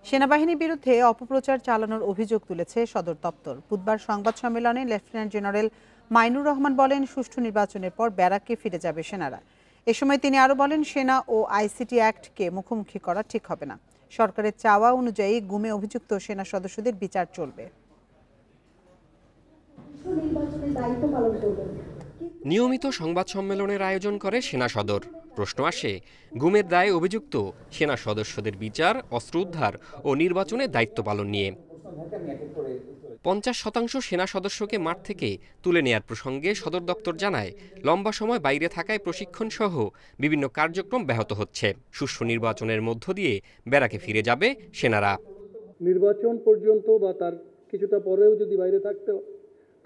সেনাবাহিনীর বিরুদ্ধে অপপ্রচার চালানোর অভিযোগ তুলেছে সদর দপ্তর। বুধবার সংবাদ সম্মেলনে লেফটেন্যান্ট জেনারেল মাইনুর রহমান বলেন, সুষ্ঠু নির্বাচনের পর ব্যারাকে ফিরে যাবে সেনারা। এ সময় তিনি আরও বলেন, সেনা ও আইসিটি অ্যাক্টকে মুখোমুখি করা ঠিক হবে না। সরকারের চাওয়া অনুযায়ী গুমে অভিযুক্ত সেনা সদস্যদের বিচার চলবে। নিয়মিত সংবাদ সম্মেলনের আয়োজন করে সেনা সদর। প্রশ্ন আসে, গুমের দায়ে অভিযুক্ত সেনা সদস্যদের বিচার, অস্ত্র উদ্ধার ও নির্বাচনে দায়িত্ব পালন নিয়ে। 50% সেনা সদস্যকে মাঠ থেকে তুলে নেয়ার প্রসঙ্গে সদর দপ্তর জানায়, লম্বা সময় বাইরে থাকায় প্রশিক্ষণ সহ বিভিন্ন কার্যক্রম ব্যাহত হচ্ছে। সুষ্ঠু নির্বাচনের মধ্য দিয়ে ব্যারাকে ফিরে যাবে সেনারা। নির্বাচন পর্যন্ত বা তার কিছুটা পরেও যদি বাইরে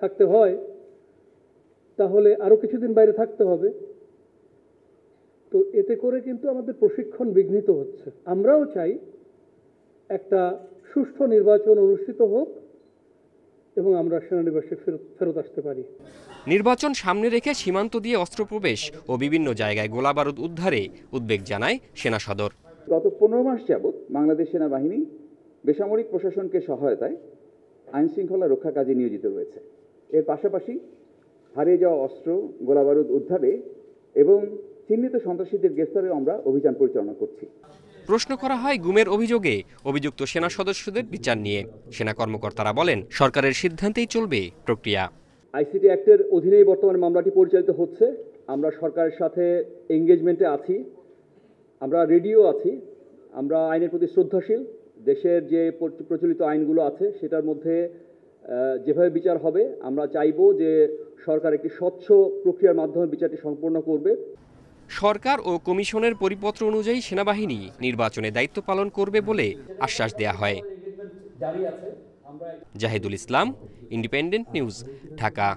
থাকতে হয়, তাহলে আরো কিছুদিন বাইরে থাকতে হবে। তো এতে করে কিন্তু আমাদের প্রশিক্ষণ বিঘ্নিত হচ্ছে। আমরাও চাই একটা সুষ্ঠু নির্বাচন অনুষ্ঠিত হোক এবং আমরা সেনানিবাসে ফেরত আসতে পারি। নির্বাচন সামনে রেখে সীমান্ত দিয়ে অস্ত্র প্রবেশ ও বিভিন্ন জায়গায় গোলাবারুদ উদ্ধারে উদ্বেগ জানায় সেনা সদর। গত 15 মাস যাবৎ বাংলাদেশ সেনাবাহিনী বেসামরিক প্রশাসনকে সহায়তায় আইন শৃঙ্খলা রক্ষা কাজে নিয়োজিত রয়েছে। এর পাশাপাশি হারিয়ে যাওয়া অস্ত্র, গোলাবারুদ উদ্ধারে এবং চিহ্নিত সন্ত্রাসীদের গ্রেফতারে আমরা অভিযান পরিচালনা করছি। প্রশ্ন করা হয় গুমের অভিযোগে অভিযুক্ত সেনা সদস্যদের বিচার নিয়ে। সেনা কর্মকর্তারা বলেন, সরকারের সিদ্ধান্তেই চলবে প্রক্রিয়া। আইসিটি অ্যাক্টের অধীনেই বর্তমানে মামলাটি পরিচালিত হচ্ছে। আমরা সরকারের সাথে এঙ্গেজমেন্টে আছি, আমরা রেডিও আছি, আমরা আইনের প্রতি শ্রদ্ধাশীল। দেশের যে প্রচলিত আইনগুলো আছে সেটার মধ্যে যেভাবে বিচার হবে, আমরা চাইব যে সরকার একটি স্বচ্ছ প্রক্রিয়ার মাধ্যমে বিচারটি সম্পন্ন করবে। সরকার ও কমিশনের পরিপত্র অনুযায়ী সেনাবাহিনী নির্বাচনে দায়িত্ব পালন করবে বলে আশ্বাস দেয়া হয়। জাহিদুল ইসলাম, ইন্ডিপেন্ডেন্ট নিউজ, ঢাকা।